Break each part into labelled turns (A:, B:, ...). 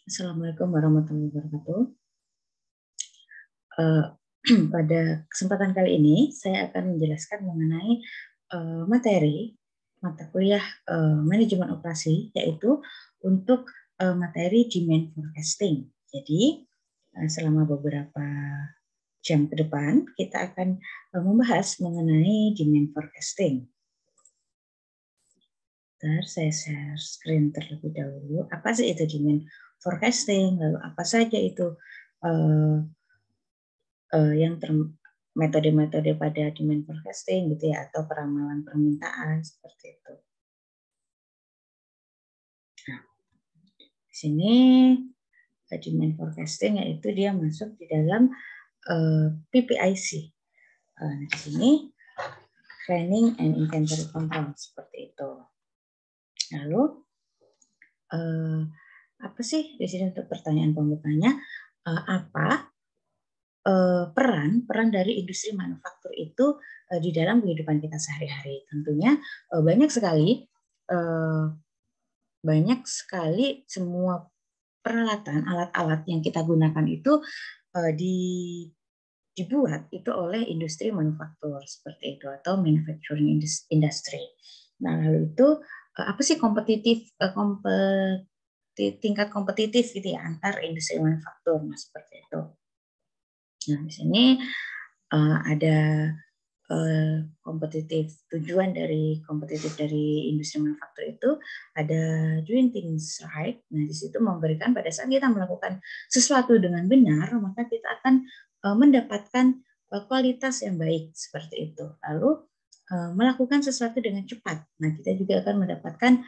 A: Assalamualaikum warahmatullahi wabarakatuh. Pada kesempatan kali ini saya akan menjelaskan mengenai materi mata kuliah manajemen operasi, yaitu untuk materi demand forecasting. Jadi selama beberapa jam ke depan kita akan membahas mengenai demand forecasting. Saya share screen terlebih dahulu. Apa sih itu demand forecasting? Lalu apa saja itu yang metode-metode pada demand forecasting gitu ya, atau peramalan permintaan seperti itu. Nah, di sini demand forecasting yaitu dia masuk di dalam PPIC. Nah, di sini planning and inventory control seperti itu. Lalu apa sih di sini untuk pertanyaan pembukanya, apa peran dari industri manufaktur itu di dalam kehidupan kita sehari-hari? Tentunya banyak sekali semua peralatan, alat-alat yang kita gunakan itu dibuat itu oleh industri manufaktur seperti itu, atau manufacturing industry. Nah, lalu itu apa sih tingkat kompetitif gitu ya antar industri manufaktur, nah seperti itu. Nah, di sini ada tujuan dari kompetitif dari industri manufaktur itu ada doing things right. Nah, di situ memberikan pada saat kita melakukan sesuatu dengan benar, maka kita akan mendapatkan kualitas yang baik seperti itu. Lalu melakukan sesuatu dengan cepat. Nah, kita juga akan mendapatkan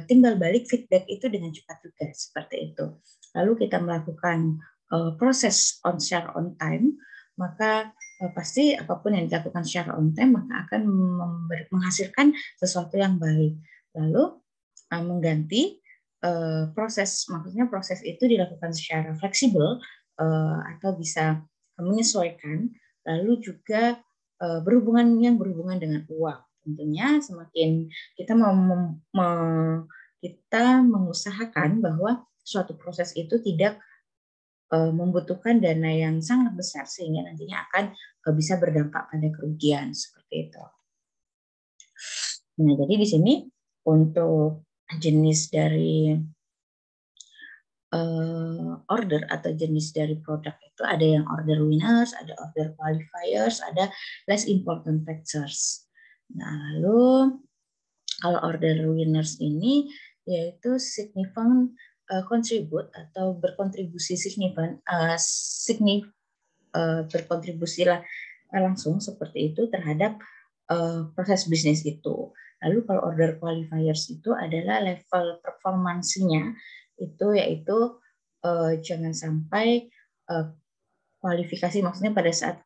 A: timbal balik feedback itu dengan cepat juga seperti itu. Lalu kita melakukan proses on share on time, maka pasti apapun yang dilakukan secara on time maka akan menghasilkan sesuatu yang baik. Lalu mengganti proses, maksudnya proses itu dilakukan secara fleksibel atau bisa menyesuaikan. Lalu juga berhubungan dengan uang. Tentunya semakin kita kita mengusahakan bahwa suatu proses itu tidak membutuhkan dana yang sangat besar sehingga nantinya akan bisa berdampak pada kerugian seperti itu. Nah, jadi di sini untuk jenis dari order atau jenis dari produk itu ada yang order winners, ada order qualifiers, ada less important factors. Nah, lalu kalau order winners ini yaitu significant contribute atau berkontribusi berkontribusi langsung seperti itu terhadap proses bisnis itu. Lalu kalau order qualifiers itu adalah level performansinya itu yaitu jangan sampai kualifikasi, maksudnya pada saat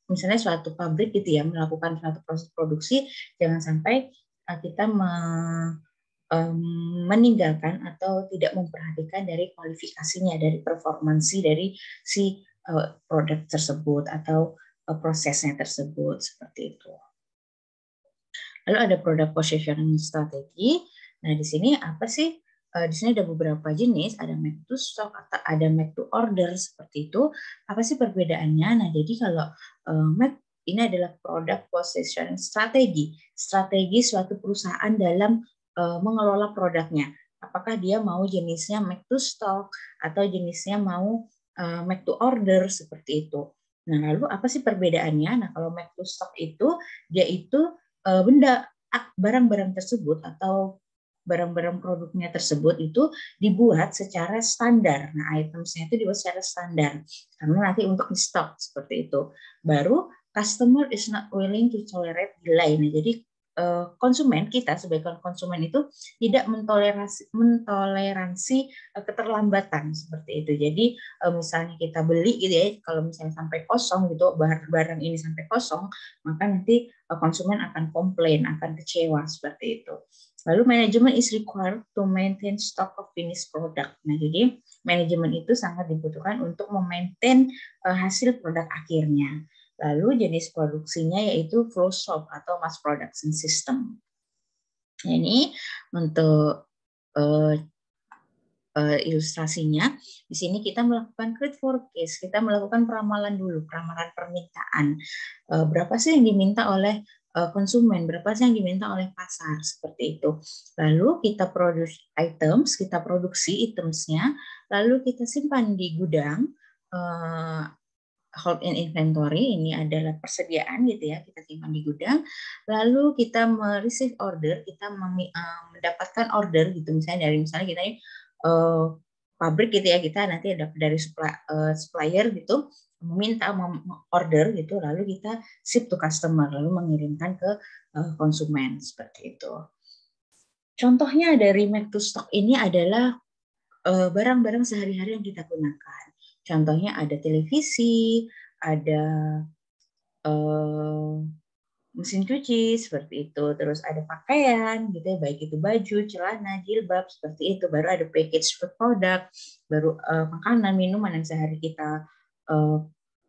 A: misalnya suatu pabrik gitu ya melakukan suatu proses produksi, jangan sampai kita meninggalkan atau tidak memperhatikan dari kualifikasinya, dari performansi dari si produk tersebut atau prosesnya tersebut seperti itu. Lalu ada product positioning strategi. Nah, di sini apa sih? Di sini ada beberapa jenis, ada make to stock atau ada make to order seperti itu. Apa sih perbedaannya? Nah, jadi kalau make ini adalah product positioning strategi suatu perusahaan dalam mengelola produknya. Apakah dia mau jenisnya make to stock atau jenisnya mau make to order seperti itu. Nah, lalu apa sih perbedaannya? Nah, kalau make to stock itu dia itu barang-barang tersebut atau barang-barang produknya tersebut itu dibuat secara standar. Nah, itemsnya itu dibuat secara standar karena nanti untuk di stok seperti itu. Baru customer is not willing to tolerate delay. Nah, jadi konsumen, kita sebagai konsumen itu tidak mentoleransi keterlambatan seperti itu. Jadi misalnya kita beli gitu ya, kalau misalnya sampai kosong gitu, barang ini sampai kosong, maka nanti konsumen akan komplain, akan kecewa seperti itu. Lalu manajemen is required to maintain stock of finished product. Nah, jadi manajemen itu sangat dibutuhkan untuk memaintain hasil produk akhirnya. Lalu jenis produksinya yaitu flow shop atau mass production system. Nah, ini untuk ilustrasinya. Di sini kita melakukan create forecast, kita melakukan peramalan dulu, peramalan permintaan. Berapa sih yang diminta oleh konsumen, berapa sih yang diminta oleh pasar, seperti itu. Lalu kita produksi itemsnya, lalu kita simpan di gudang, hold in inventory, ini adalah persediaan gitu ya, kita simpan di gudang. Lalu kita receive order, kita mendapatkan order gitu, misalnya kita pabrik gitu ya, kita nanti dapat dari supplier gitu, meminta order gitu, lalu kita ship to customer, lalu mengirimkan ke konsumen, seperti itu. Contohnya dari make to stock ini adalah barang-barang sehari-hari yang kita gunakan. Contohnya ada televisi, ada mesin cuci seperti itu, terus ada pakaian gitu ya, baik itu baju, celana, jilbab seperti itu. Baru ada package product, baru makanan, minuman yang sehari kita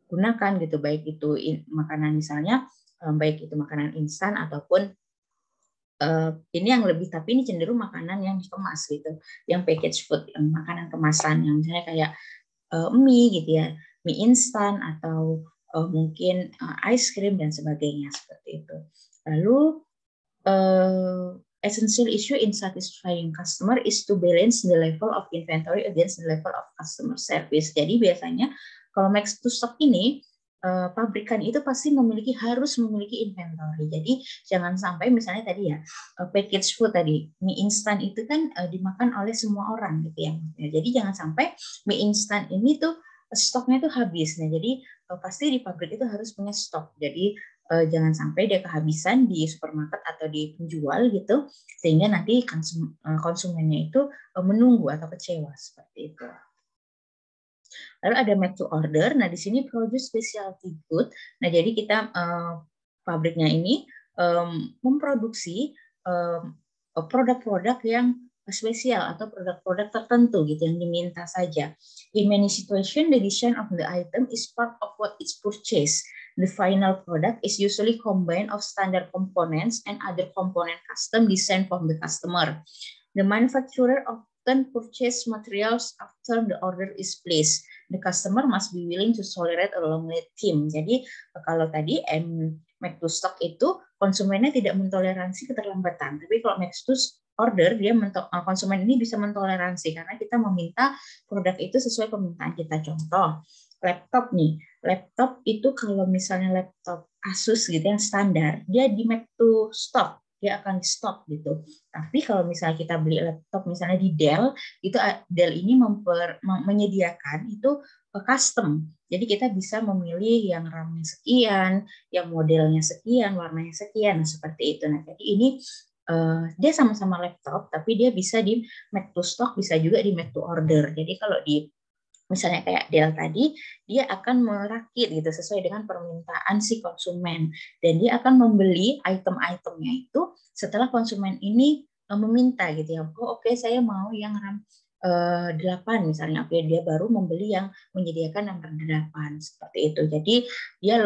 A: gunakan gitu, baik itu makanan misalnya, baik itu makanan instan ataupun ini yang lebih, tapi ini cenderung makanan yang dikemas gitu, yang package food, yang makanan kemasan, yang misalnya kayak mie gitu ya, mie instan atau mungkin ice cream dan sebagainya, seperti itu. Lalu essential issue in satisfying customer is to balance the level of inventory against the level of customer service. Jadi biasanya kalau make to stock ini, pabrikan itu pasti harus memiliki inventory. Jadi jangan sampai misalnya tadi ya, package food tadi, mie instan itu kan dimakan oleh semua orang gitu ya. Jadi jangan sampai mie instan ini tuh stoknya tuh habis. Nah, jadi pasti di pabrik itu harus punya stok. Jadi jangan sampai dia kehabisan di supermarket atau di penjual gitu, sehingga nanti konsumennya itu menunggu atau kecewa, seperti itu. Lalu ada make to order. Nah, di sini produce specialty good. Nah, jadi kita pabriknya ini memproduksi produk-produk yang spesial atau produk-produk tertentu gitu yang diminta saja. In many situations, the design of the item is part of what is purchased. The final product is usually combined of standard components and other component custom designed from the customer. The manufacturer often purchase materials after the order is placed. The customer must be willing to tolerate a long lead time. Jadi kalau tadi make to stock itu konsumennya tidak mentoleransi keterlambatan, tapi kalau make to order dia konsumen ini bisa mentoleransi karena kita meminta produk itu sesuai permintaan kita. Contoh laptop nih, laptop itu kalau misalnya laptop Asus gitu yang standar, dia di make to stock, dia akan di stok gitu. Tapi kalau misalnya kita beli laptop misalnya di Dell, itu Dell ini menyediakan itu custom. Jadi kita bisa memilih yang RAM-nya sekian, yang modelnya sekian, warnanya sekian, seperti itu. Nah, jadi ini dia sama-sama laptop, tapi dia bisa di make to stock, bisa juga di make to order. Jadi kalau di misalnya kayak Dell tadi, dia akan merakit gitu sesuai dengan permintaan si konsumen, dan dia akan membeli item-itemnya itu setelah konsumen ini meminta gitu ya. Oh, oke, saya mau yang RAM 8 misalnya. Oke, dia baru membeli yang menyediakan yang RAM 8 seperti itu. Jadi dia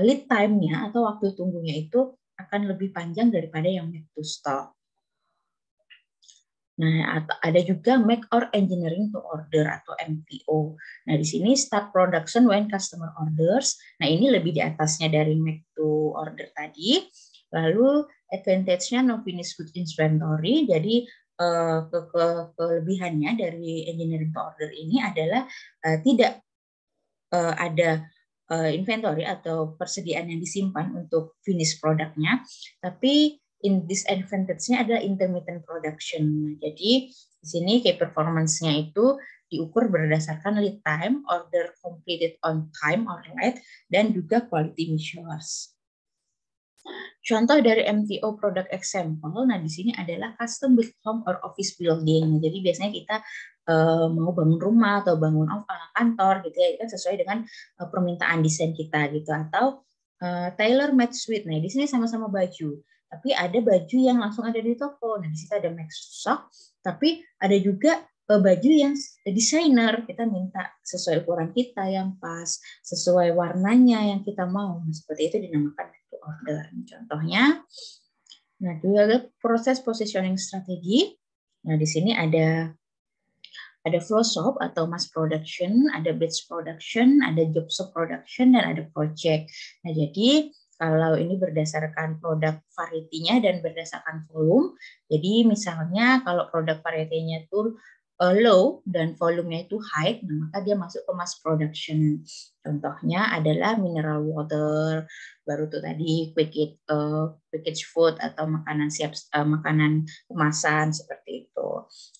A: lead time-nya atau waktu tunggunya itu akan lebih panjang daripada yang make to stock. Nah, ada juga make or engineering to order atau MTO. Nah, di sini start production when customer orders. Nah, ini lebih di atasnya dari make to order tadi. Lalu advantage-nya no finished goods inventory. Jadi kelebihannya dari engineering to order ini adalah tidak ada inventory atau persediaan yang disimpan untuk finish produknya, tapi disadvantage-nya adalah intermittent production. Nah, jadi di sini key performance-nya itu diukur berdasarkan lead time, order completed on time or late, dan juga quality measures. Contoh dari MTO product example, nah di sini adalah custom built home or office building. Jadi biasanya kita mau bangun rumah atau bangun kantor gitu ya, kan sesuai dengan permintaan desain kita gitu, atau tailor made suite. Nah, di sini sama-sama baju, tapi ada baju yang langsung ada di toko. Nah, di sini ada make stock, tapi ada juga baju yang desainer, kita minta sesuai ukuran kita yang pas, sesuai warnanya yang kita mau. Nah, seperti itu dinamakan make to order. Contohnya, nah juga ada proses positioning strategi. Nah, di sini ada Ada flow shop atau mass production, ada batch production, ada job shop production, dan ada project. Nah, jadi kalau ini berdasarkan produk variety-nya dan berdasarkan volume. Jadi misalnya kalau produk variety-nya itu low dan volumenya itu high, maka dia masuk ke mass production. Contohnya adalah mineral water, baru tuh tadi package food atau makanan siap makanan kemasan seperti itu.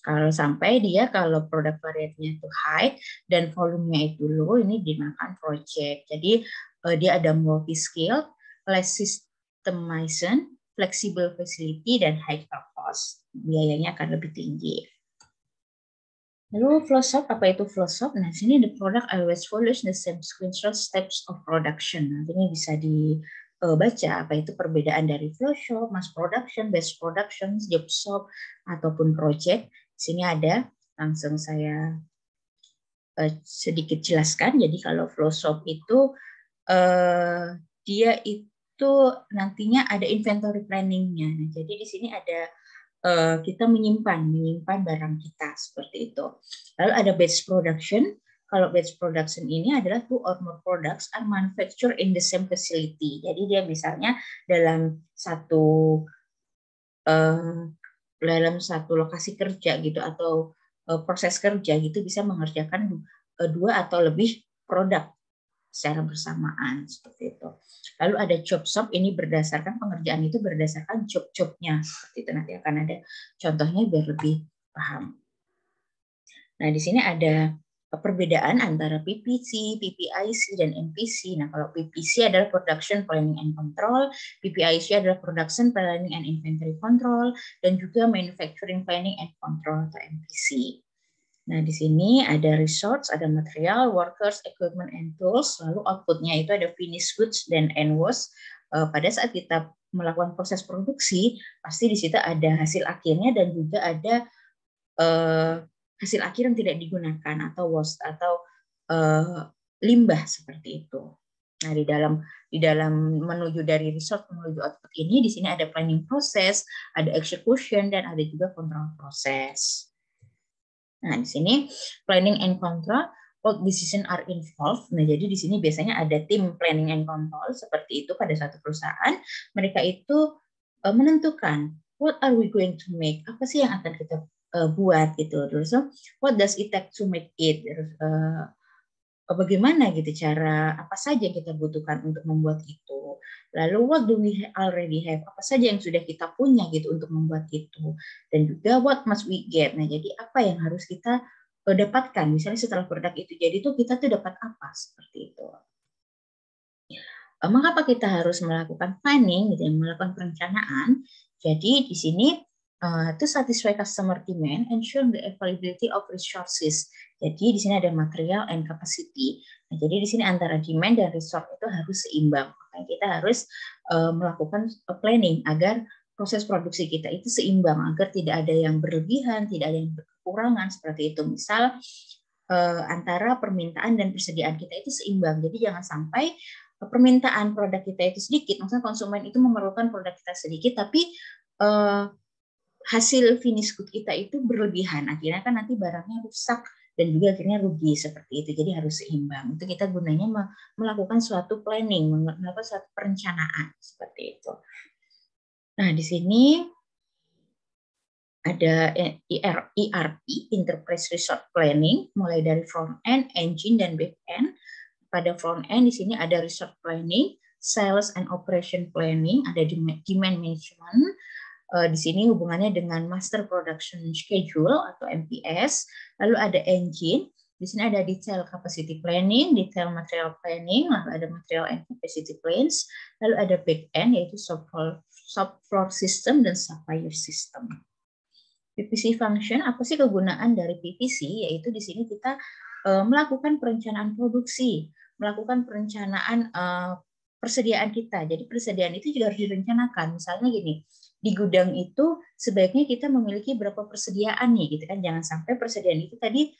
A: Kalau sampai dia kalau produk variety-nya itu high dan volumenya itu low, ini dinamakan project. Jadi dia ada multi skill, less systemization, flexible facility, dan high cost. Biayanya akan lebih tinggi. Lalu flow shop, apa itu flow shop? Nah, sini the product always follows the same sequential steps of production. Nanti ini bisa dibaca apa itu perbedaan dari flow shop, mass production, batch production, job shop, ataupun project. Di sini ada, langsung saya sedikit jelaskan. Jadi kalau flow shop itu dia itu nantinya ada inventory planning-nya. Nah, jadi di sini ada kita menyimpan barang kita seperti itu. Lalu ada batch production. Kalau batch production ini adalah two or more products are manufactured in the same facility. Jadi dia misalnya dalam satu lokasi kerja gitu atau proses kerja gitu bisa mengerjakan dua atau lebih produk secara bersamaan seperti itu. Lalu ada job shop, ini berdasarkan pengerjaan itu berdasarkan job-jobnya seperti itu, nanti akan ada contohnya biar lebih paham. Nah, di sini ada perbedaan antara PPC, PPIC, dan MPC. Nah, kalau PPC adalah Production Planning and Control, PPIC adalah Production Planning and Inventory Control, dan juga Manufacturing Planning and Control atau MPC. Nah, di sini ada resource, ada material, workers, equipment, and tools. Lalu outputnya itu ada finished goods dan end waste. Pada saat kita melakukan proses produksi, pasti di situ ada hasil akhirnya dan juga ada hasil akhir yang tidak digunakan atau waste atau limbah seperti itu. Nah, di dalam menuju dari resource menuju output ini, di sini ada planning proses, ada execution, dan ada juga control proses. Nah, di sini planning and control, all decision are involved. Nah, jadi di sini biasanya ada tim planning and control seperti itu pada satu perusahaan. Mereka itu menentukan what are we going to make, apa sih yang akan kita buat gitu. Terus what does it take to make it. Terus bagaimana gitu cara apa saja yang kita butuhkan untuk membuat itu. Lalu what do we already have, apa saja yang sudah kita punya gitu untuk membuat itu, dan juga what must we get. Nah, jadi apa yang harus kita dapatkan misalnya setelah produk itu jadi tuh kita tuh dapat apa seperti itu. Mengapa kita harus melakukan planning gitu, melakukan perencanaan? Jadi di sini to satisfy customer demand, ensure the availability of resources. Jadi di sini ada material and capacity. Nah, jadi di sini antara demand dan resource itu harus seimbang. Makanya kita harus melakukan planning agar proses produksi kita itu seimbang, agar tidak ada yang berlebihan, tidak ada yang berkekurangan seperti itu. Misal antara permintaan dan persediaan kita itu seimbang. Jadi jangan sampai permintaan produk kita itu sedikit, maksudnya konsumen itu memerlukan produk kita sedikit, tapi hasil finish good kita itu berlebihan, akhirnya kan nanti barangnya rusak dan juga akhirnya rugi seperti itu. Jadi harus seimbang. Itu kita gunanya melakukan suatu planning, melakukan suatu perencanaan seperti itu. Nah, di sini ada ERP, Enterprise Resource Planning, mulai dari front end, engine, dan back end. Pada front end di sini ada resource planning, sales and operation planning, ada demand management. Di sini hubungannya dengan master production schedule atau MPS. Lalu ada engine, di sini ada detail capacity planning, detail material planning, lalu ada material and capacity plans. Lalu ada back end yaitu shop floor system dan supplier system. PPC function, apa sih kegunaan dari PPC? Yaitu di sini kita melakukan perencanaan produksi, melakukan perencanaan persediaan kita. Jadi persediaan itu juga harus direncanakan. Misalnya gini, di gudang itu sebaiknya kita memiliki berapa persediaan nih, gitu kan? Jangan sampai persediaan itu tadi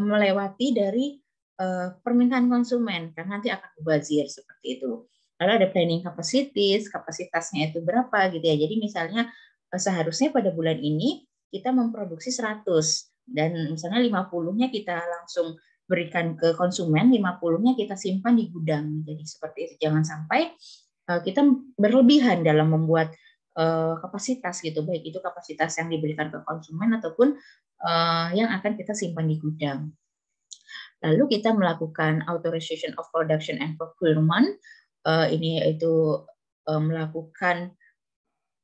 A: melewati dari permintaan konsumen, kan nanti akan mubazir seperti itu. Lalu ada planning capacity, kapasitasnya itu berapa gitu ya. Jadi misalnya seharusnya pada bulan ini kita memproduksi 100, Dan misalnya 50-nya kita langsung berikan ke konsumen, 50-nya kita simpan di gudang. Jadi seperti itu. Jangan sampai kita berlebihan dalam membuat kapasitas gitu, baik itu kapasitas yang diberikan ke konsumen ataupun yang akan kita simpan di gudang. Lalu kita melakukan authorization of production and procurement. Ini yaitu melakukan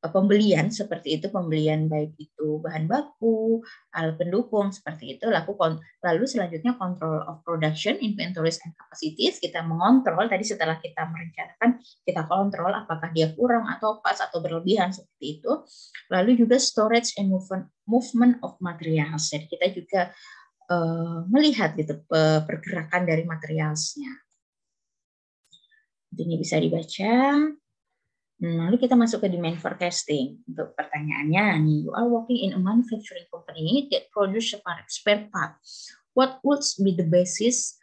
A: pembelian seperti itu, pembelian baik itu bahan baku, alat pendukung seperti itu. Lalu selanjutnya control of production, inventories and capacities. Kita mengontrol tadi setelah kita merencanakan, kita kontrol apakah dia kurang atau pas atau berlebihan seperti itu. Lalu juga storage and movement of materials. Jadi kita juga melihat gitu pergerakan dari materialnya. Ini bisa dibaca. Lalu kita masuk ke demand forecasting. Untuk pertanyaannya, nih, you are working in a manufacturing company that produce spare part. What would be the basis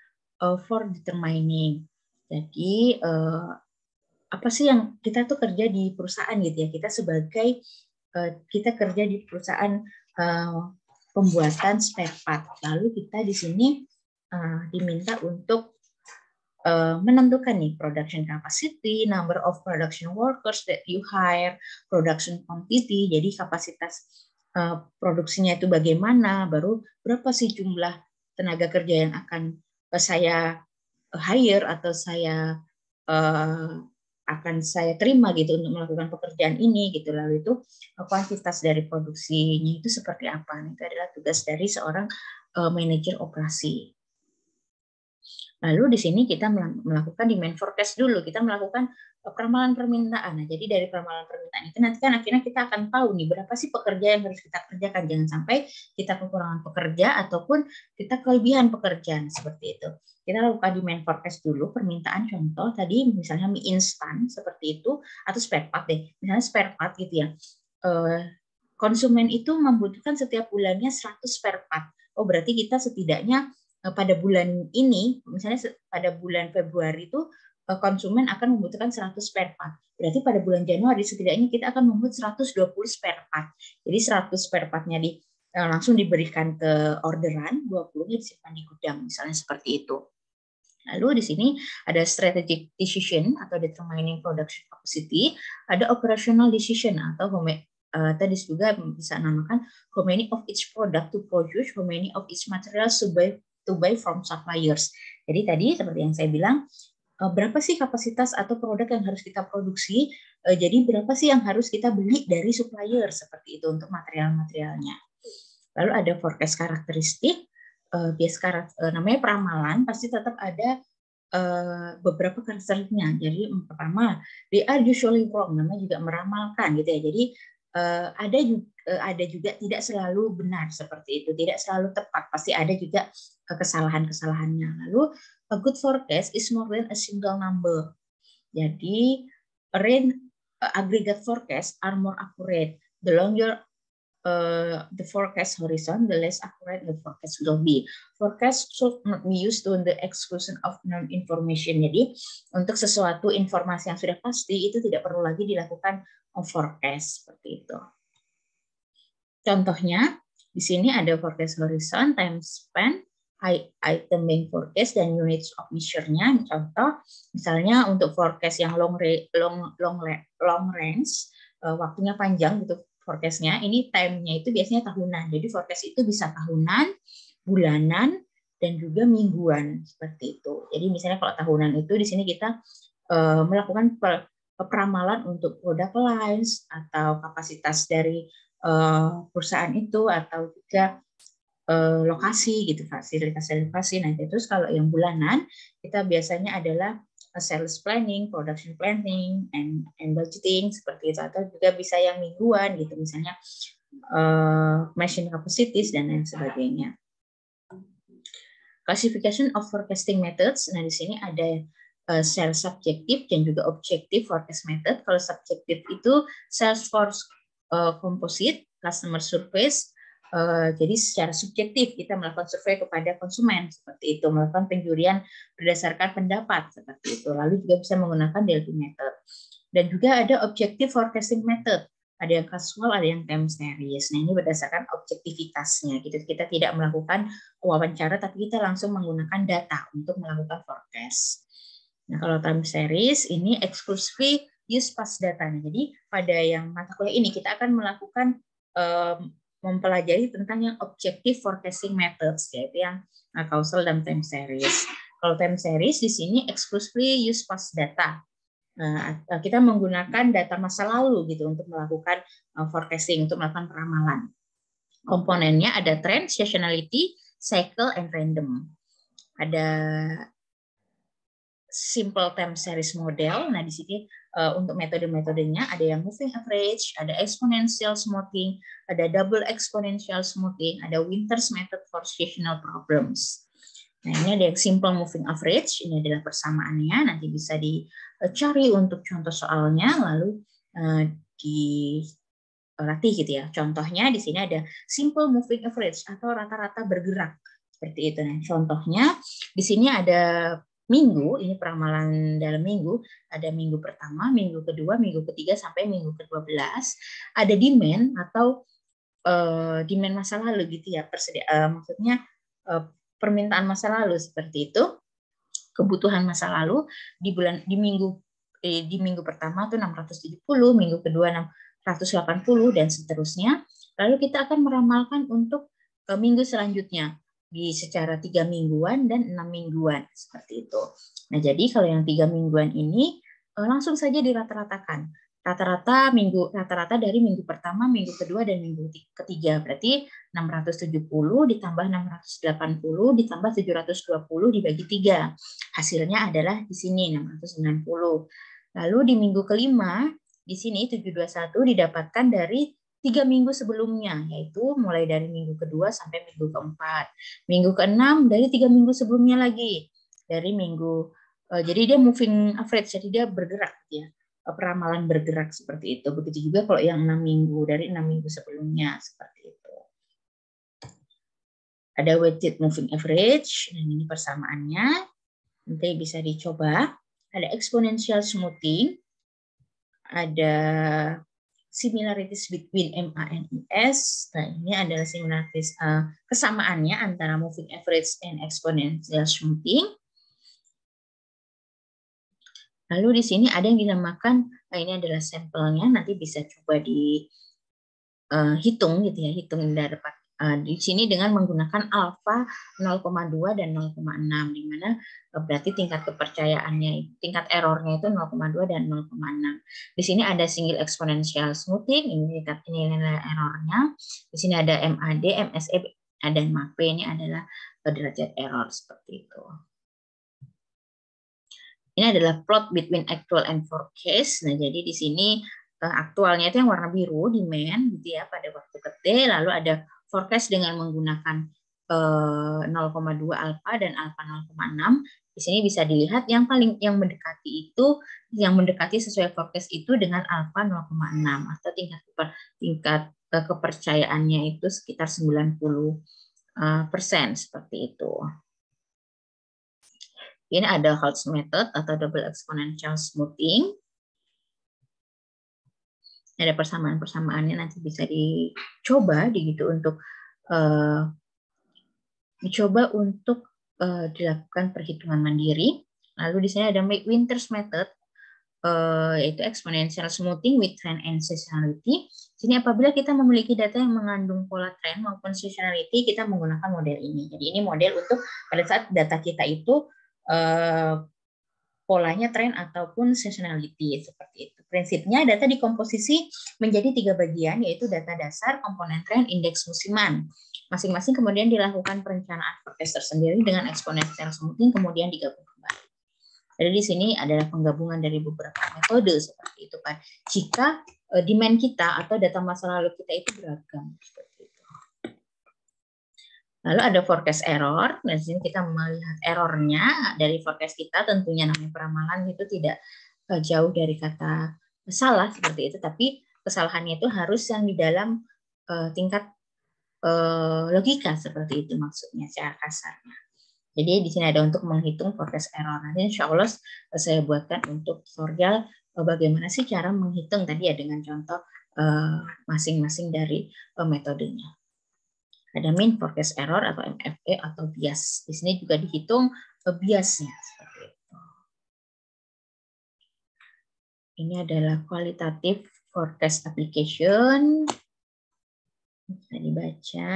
A: for determining? Jadi apa sih yang kita tuh kerja di perusahaan gitu ya? Kita kerja di perusahaan pembuatan spare part. Lalu kita di sini diminta untuk menentukan nih production capacity, number of production workers that you hire, production quantity, jadi kapasitas produksinya itu bagaimana, baru berapa sih jumlah tenaga kerja yang akan saya hire atau akan saya terima gitu untuk melakukan pekerjaan ini gitu. Lalu itu kuantitas dari produksinya itu seperti apa? Itu adalah tugas dari seorang manajer operasi. Lalu di sini kita melakukan demand forecast dulu, kita melakukan peramalan permintaan. Nah, jadi dari peramalan permintaan itu nanti kan akhirnya kita akan tahu nih berapa sih pekerja yang harus kita kerjakan. Jangan sampai kita kekurangan pekerja ataupun kita kelebihan pekerjaan seperti itu. Kita lakukan demand forecast dulu, permintaan contoh tadi misalnya mie instan seperti itu atau spare part deh. Misalnya spare part gitu ya. Konsumen itu membutuhkan setiap bulannya 100 spare part. Oh, berarti kita setidaknya pada bulan ini, misalnya pada bulan Februari itu konsumen akan membutuhkan 100 spare part. Berarti pada bulan Januari setidaknya kita akan membuat 120 spare part. Jadi 100 spare part-nya langsung diberikan ke orderan, 20-nya disimpan di gudang, misalnya seperti itu. Lalu di sini ada strategic decision atau determining production capacity, ada operational decision atau tadi juga bisa namakan how many of each product to produce, how many of each materials to buy from suppliers. Jadi tadi seperti yang saya bilang, berapa sih kapasitas atau produk yang harus kita produksi, jadi berapa sih yang harus kita beli dari supplier seperti itu untuk material-materialnya. Lalu ada forecast karakteristik, namanya peramalan, pasti tetap ada beberapa karakteristiknya. Jadi pertama, they are usually wrong, namanya juga meramalkan gitu ya. Jadi ada juga tidak selalu benar seperti itu, tidak selalu tepat, pasti ada juga kesalahan-kesalahannya. Lalu a good forecast is more than a single number. Jadi aggregate forecast are more accurate. The longer the forecast horizon, the less accurate the forecast will be. Forecast should not be used to the exclusion of non-information. Jadi untuk sesuatu informasi yang sudah pasti itu tidak perlu lagi dilakukan forecast seperti itu. Contohnya di sini ada forecast horizon, time span, item bank forecast dan units of measure-nya. Contoh misalnya untuk forecast yang long range, waktunya panjang gitu forecast-nya, ini time-nya itu biasanya tahunan. Jadi forecast itu bisa tahunan, bulanan, dan juga mingguan seperti itu. Jadi misalnya kalau tahunan itu di sini kita melakukan peramalan untuk product lines atau kapasitas dari perusahaan itu atau juga lokasi gitu, fasilitas lokasi. Nah, terus kalau yang bulanan kita biasanya adalah sales planning, production planning, and budgeting seperti itu, atau juga bisa yang mingguan gitu, misalnya machine capacities dan lain sebagainya. Classification of forecasting methods. Nah, di sini ada sales subjective dan juga objective forecast method. Kalau subjective itu sales force composite, customer surveys. Jadi secara subjektif kita melakukan survei kepada konsumen seperti itu, melakukan penjurian berdasarkan pendapat seperti itu. Lalu juga bisa menggunakan Delphi method. Dan juga ada objective forecasting method. Ada yang casual, ada yang time series. Nah, ini berdasarkan objektivitasnya. Gitu. Kita tidak melakukan wawancara, tapi kita langsung menggunakan data untuk melakukan forecast. Nah, kalau time series ini exclusively use past data. Jadi, pada yang mata kuliah ini kita akan melakukan mempelajari tentang yang objective forecasting methods, yaitu yang causal dan time series. Kalau time series di sini exclusively use past data. Nah, kita menggunakan data masa lalu gitu untuk melakukan forecasting, untuk melakukan peramalan. Komponennya ada trend, seasonality, cycle, and random. Ada simple time series model. Nah, di sini untuk metode-metodenya ada yang moving average, ada exponential smoothing, ada double exponential smoothing, ada Winters method for seasonal problems. Nah, ini ada yang simple moving average, ini adalah persamaannya, nanti bisa dicari untuk contoh soalnya, lalu dilatih gitu ya. Contohnya di sini ada simple moving average atau rata-rata bergerak, seperti itu. Nah, contohnya di sini ada minggu, ini peramalan dalam minggu, ada minggu pertama, minggu kedua, minggu ketiga, sampai minggu ke-12, ada demand atau demand masa lalu gitu ya, maksudnya permintaan masa lalu seperti itu, kebutuhan masa lalu di minggu pertama itu 670, minggu kedua 680 dan seterusnya. Lalu kita akan meramalkan untuk minggu selanjutnya di secara 3 mingguan dan 6 mingguan seperti itu. Nah, jadi kalau yang 3 mingguan ini langsung saja dirata-ratakan. Rata-rata dari minggu pertama, minggu kedua, dan minggu ketiga. Berarti 670 ditambah 680 ditambah 720 dibagi 3. Hasilnya adalah di sini 690. Lalu di minggu kelima, di sini 721 didapatkan dari 3 minggu sebelumnya, yaitu mulai dari minggu kedua sampai minggu keempat. Minggu keenam dari 3 minggu sebelumnya lagi. Dari minggu, jadi dia moving average, jadi dia bergerak ya. Peramalan bergerak seperti itu. Begitu juga kalau yang 6 minggu, dari 6 minggu sebelumnya seperti itu. Ada weighted moving average, dan ini persamaannya. Nanti bisa dicoba. Ada exponential smoothing, ada similarities between MA and ES. Nah, ini adalah similarities kesamaannya antara moving average and exponential smoothing. Lalu di sini ada yang dinamakan, ini adalah sampelnya, nanti bisa coba dihitung gitu ya, hitung dapat di sini dengan menggunakan alfa 0,2 dan 0,6, di mana berarti tingkat kepercayaannya, tingkat errornya itu 0,2 dan 0,6. Di sini ada single exponential smoothing, ini nilai errornya. Di sini ada MAD, MSE, dan MAP, ini adalah derajat error seperti itu. Ini adalah plot between actual and forecast. Nah, jadi di sini aktualnya itu yang warna biru, demand gitu ya pada waktu ke T, lalu ada forecast dengan menggunakan 0,2 alfa dan alfa 0,6. Di sini bisa dilihat yang mendekati sesuai forecast itu dengan alfa 0,6 atau tingkat kepercayaannya itu sekitar 90% seperti itu. Ini ada Holtz method atau double exponential smoothing. Ada persamaan-persamaannya, nanti bisa dicoba untuk dilakukan perhitungan mandiri. Lalu di sini ada Winters method, yaitu exponential smoothing with trend and seasonality. Sini apabila kita memiliki data yang mengandung pola trend maupun seasonality, kita menggunakan model ini. Jadi ini model untuk pada saat data kita itu polanya tren ataupun seasonality seperti itu. Prinsipnya data dikomposisi menjadi 3 bagian, yaitu data dasar, komponen tren, indeks musiman. Masing-masing kemudian dilakukan perencanaan forecast tersendiri dengan exponential smoothing, kemudian digabung kembali. Jadi di sini adalah penggabungan dari beberapa metode seperti itu kan. Jika demand kita atau data masa lalu kita itu beragam seperti itu. Lalu ada forecast error. Di sini kita melihat errornya dari forecast kita, tentunya namanya peramalan itu tidak jauh dari kata salah seperti itu, tapi kesalahannya itu harus yang di dalam tingkat logika seperti itu maksudnya secara kasarnya. Jadi di sini ada untuk menghitung forecast error. Nanti insya Allah saya buatkan untuk tutorial bagaimana sih cara menghitung tadi ya dengan contoh masing-masing dari metodenya. Ada mean forecast error atau MFE atau bias. Di sini juga dihitung biasnya. Seperti itu. Ini adalah qualitative forecast application. Bisa dibaca.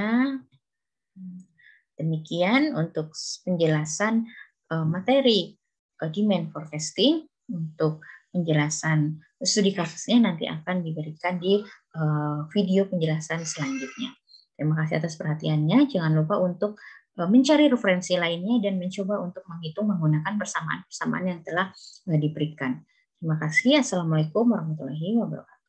A: Demikian untuk penjelasan materi demand forecasting. Untuk penjelasan studi kasusnya nanti akan diberikan di video penjelasan selanjutnya. Terima kasih atas perhatiannya. Jangan lupa untuk mencari referensi lainnya dan mencoba untuk menghitung menggunakan persamaan-persamaan yang telah diberikan. Terima kasih. Assalamualaikum warahmatullahi wabarakatuh.